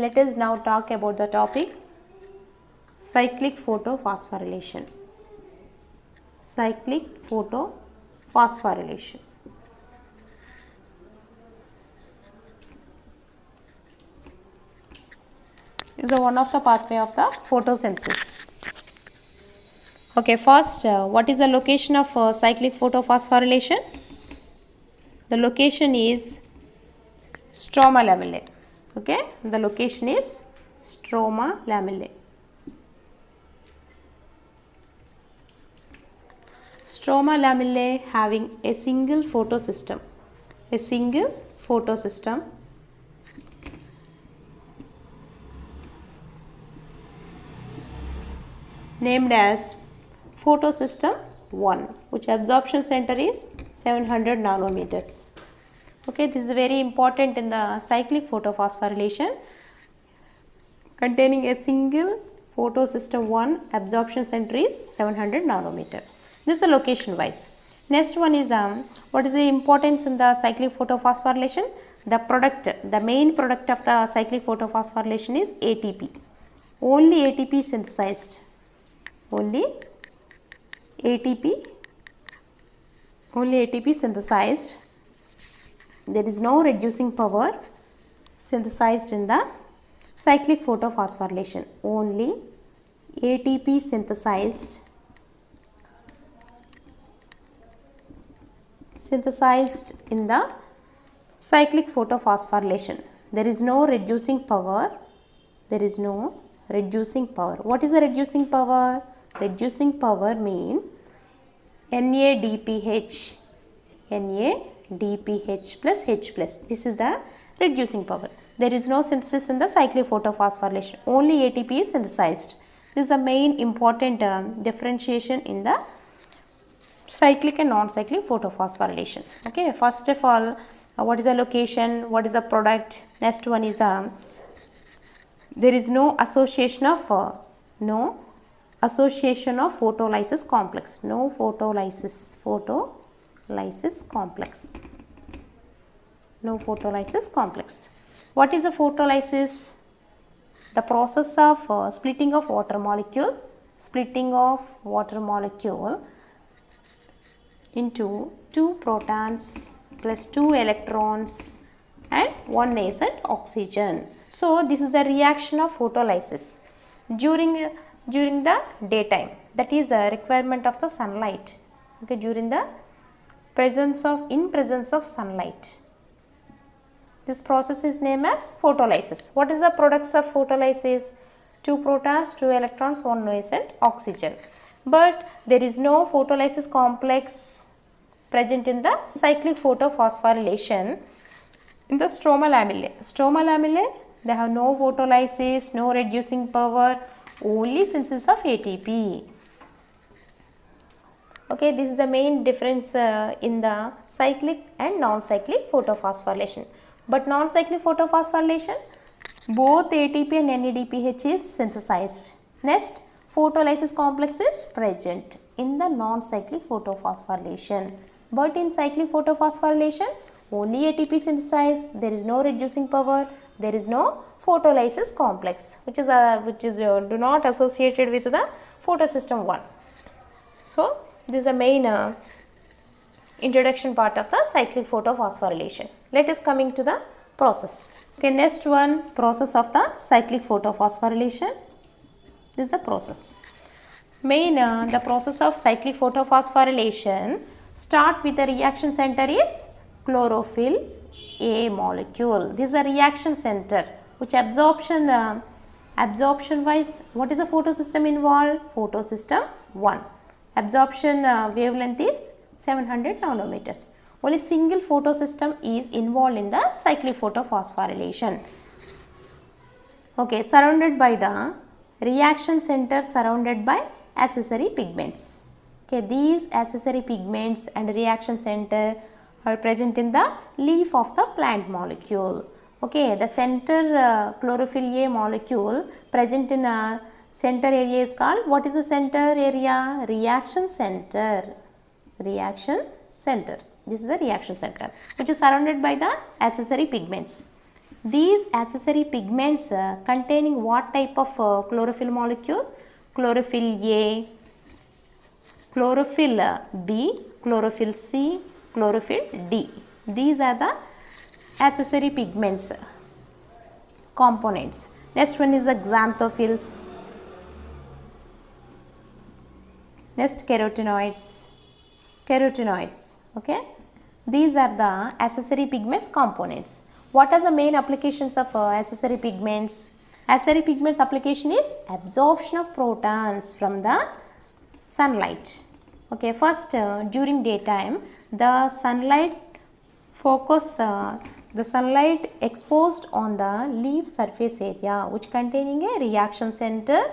Let us now talk about the topic cyclic photophosphorylation. Cyclic photophosphorylation. Is one of the pathway of the photosynthesis. Okay, first, what is the location of cyclic photophosphorylation? The location is stroma lamellae. Okay, the location is stroma lamellae. Stroma lamellae having a single photosystem. A single photosystem. Named as photosystem 1, which absorption center is 700 nanometers. Okay, this is very important in the cyclic photophosphorylation, containing a single photosystem 1, absorption center is 700 nanometer. This is the location wise. Next one is what is the importance in the cyclic photophosphorylation? The product, the main product of the cyclic photophosphorylation is ATP. Only ATP synthesized. Only ATP synthesized. There is no reducing power synthesized in the cyclic photophosphorylation. Only ATP synthesized in the cyclic photophosphorylation. There is no reducing power. There is no reducing power. What is the reducing power? Reducing power mean NADPH plus H plus. This is the reducing power. There is no synthesis in the cyclic photophosphorylation. Only ATP is synthesized. This is the main important differentiation in the cyclic and non-cyclic photophosphorylation. Okay, first of all, what is the location? What is the product? Next one is there is no association of photolysis complex. No photolysis complex. No photolysis complex. What is a photolysis? The process of splitting of water molecule. Splitting of water molecule into 2 protons plus 2 electrons and 1 nascent oxygen. So this is the reaction of photolysis during the daytime. That is a requirement of the sunlight. Okay, during the presence of sunlight. This process is named as photolysis. What is the products of photolysis? 2 protons, 2 electrons, 1 nascent oxygen. But there is no photolysis complex present in the cyclic photophosphorylation in the stroma lamellae. Stroma lamellae, they have no photolysis, no reducing power, only synthesis of ATP. Okay, this is the main difference in the cyclic and non-cyclic photophosphorylation. But non-cyclic photophosphorylation, both ATP and NADPH is synthesized. Next, photolysis complex is present in the non-cyclic photophosphorylation. But in cyclic photophosphorylation, only ATP synthesized. There is no reducing power. There is no photolysis complex, which is do not associated with the photosystem 1. So this is the main introduction part of the cyclic photophosphorylation. Let us coming to the process. Okay, next one, process of the cyclic photophosphorylation. This is the process. Main the process of cyclic photophosphorylation start with the reaction center is chlorophyll A molecule. This is a reaction center which absorption wise, what is the photosystem involved? Photosystem 1. Absorption wavelength is 700 nanometers. Only single photosystem is involved in the cyclic photophosphorylation. Okay, surrounded by the reaction center, surrounded by accessory pigments. Okay, these accessory pigments and reaction center are present in the leaf of the plant molecule. Okay, the center chlorophyll A molecule present in a center area is called, what is the center area? Reaction center. This is the reaction center which is surrounded by the accessory pigments. These accessory pigments containing what type of chlorophyll molecule? Chlorophyll A, chlorophyll B, chlorophyll C, chlorophyll D. These are the accessory pigments components. Next one is the xanthophylls. Next carotenoids. Okay. These are the accessory pigments components. What are the main applications of accessory pigments? Accessory pigments application is absorption of protons from the sunlight. Okay, first during daytime the sunlight the sunlight exposed on the leaf surface area which containing a reaction center,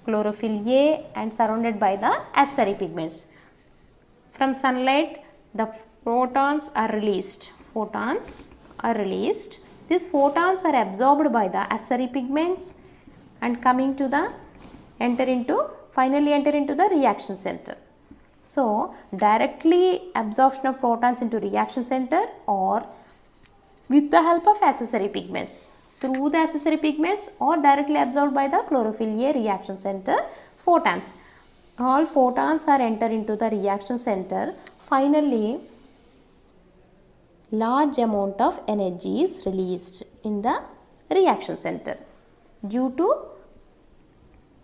chlorophyll A, and surrounded by the accessory pigments. From sunlight the photons are released. These photons are absorbed by the accessory pigments and finally enter into the reaction center. So directly absorption of protons into reaction center or with the help of accessory pigments, through the accessory pigments or directly absorbed by the chlorophyll A reaction center photons. All photons are enter into the reaction center. Finally large amount of energy is released in the reaction center due to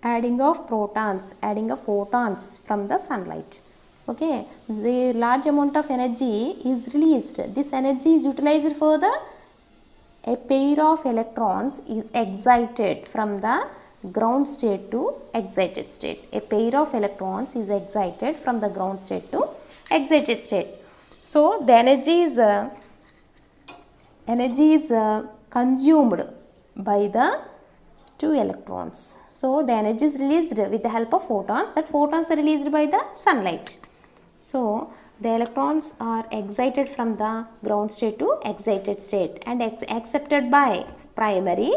adding of photons from the sunlight. Okay, the large amount of energy is released. This energy is utilized for a pair of electrons is excited from the ground state to excited state. A pair of electrons is excited from the ground state to excited state. So the energy is consumed by the two electrons. So the energy is released with the help of photons. That photons are released by the sunlight. So the electrons are excited from the ground state to excited state and accepted by primary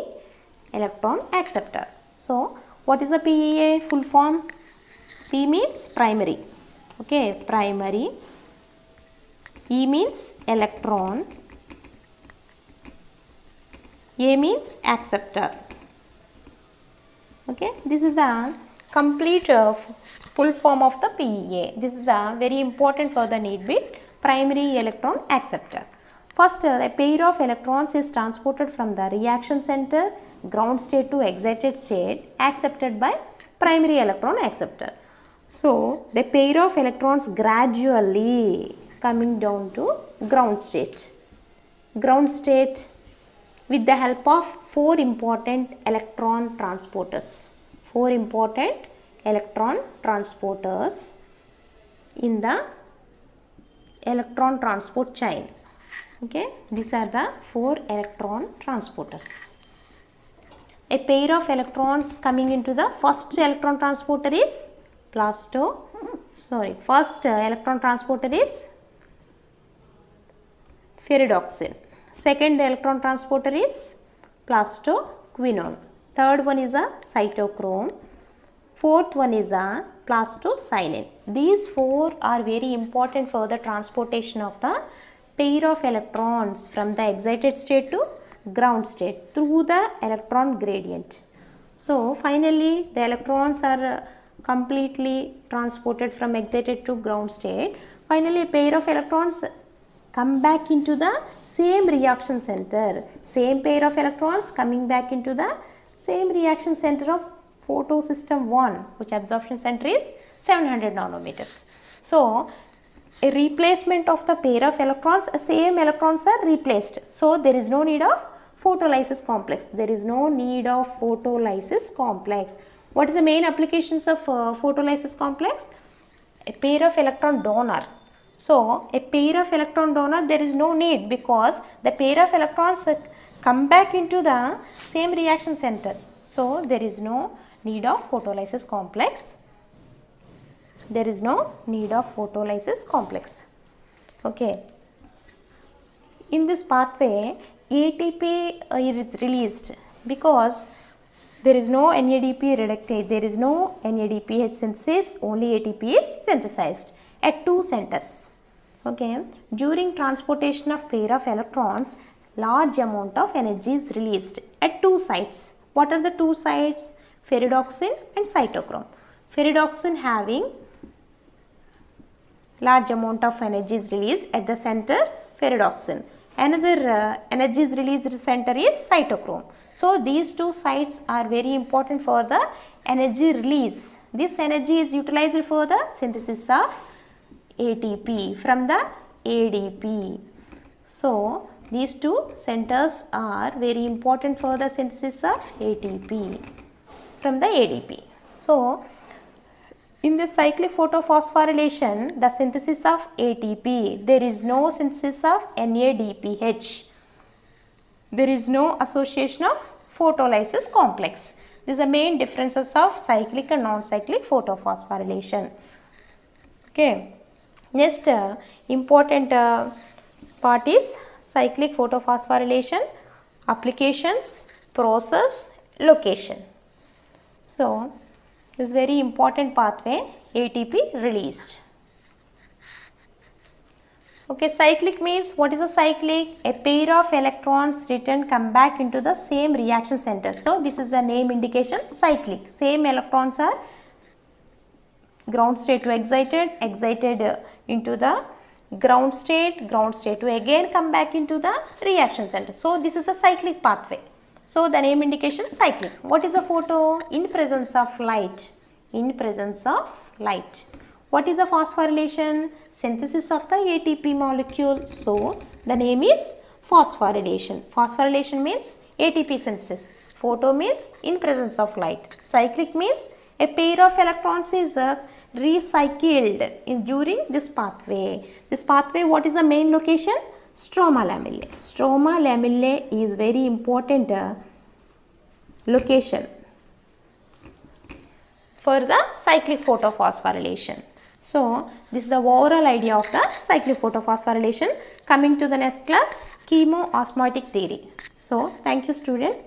electron acceptor. So what is the PEA full form? P means primary. Okay, primary. E means electron. A means acceptor. Okay, this is a complete full form of the PEA. This is very important for the NEET bit, primary electron acceptor. First, a pair of electrons is transported from the reaction center, ground state to excited state, accepted by primary electron acceptor. So the pair of electrons gradually coming down to ground state. Ground state with the help of four important electron transporters. Four important electron transporters in the electron transport chain. Okay, these are the four electron transporters. A pair of electrons coming into the first electron transporter is first electron transporter is ferridoxin. Second electron transporter is plastoquinone. Third one is a cytochrome. Fourth one is a plastocyanin. These four are very important for the transportation of the pair of electrons from the excited state to ground state through the electron gradient. So finally the electrons are completely transported from excited to ground state. Finally a pair of electrons come back into the same reaction center. Same pair of electrons coming back into the same reaction center of photosystem 1, which absorption center is 700 nanometers. So a replacement of the pair of electrons, same electrons are replaced. So there is no need of photolysis complex. There is no need of photolysis complex. What is the main applications of photolysis complex? A pair of electron donor. So a pair of electron donor, there is no need because the pair of electrons come back into the same reaction center. So there is no need of photolysis complex. There is no need of photolysis complex. Okay. In this pathway, ATP is released because there is no NADP reductase. There is no NADPH synthesis. Only ATP is synthesized at two centers. Okay. During transportation of pair of electrons, large amount of energy is released at two sites. What are the two sites? Ferredoxin and cytochrome. Ferredoxin having large amount of energy is released at the center, ferredoxin. Another energy is released center is cytochrome. So these two sites are very important for the energy release. This energy is utilized for the synthesis of ATP from the ADP. So these two centers are very important for the synthesis of ATP from the ADP. So in the cyclic photophosphorylation, the synthesis of ATP, there is no synthesis of NADPH. There is no association of photolysis complex. These are the main differences of cyclic and non-cyclic photophosphorylation. Okay. Next important part is cyclic photophosphorylation, applications, process, location. So this very important pathway, ATP released. Okay, cyclic means, what is a cyclic? A pair of electrons return come back into the same reaction center. So this is the name indication, cyclic. Same electrons are ground state to excited into the ground state to again come back into the reaction center. So this is a cyclic pathway. So the name indication, cyclic. What is a photo? In presence of light. In presence of light. What is a phosphorylation? Synthesis of the ATP molecule. So the name is phosphorylation. Phosphorylation means ATP synthesis. Photo means in presence of light. Cyclic means a pair of electrons is recycled during this pathway. This pathway, what is the main location? Stroma lamellae. Stroma lamellae is very important location for the cyclic photophosphorylation. So this is the overall idea of the cyclic photophosphorylation. Coming to the next class, chemoosmotic theory. So thank you student.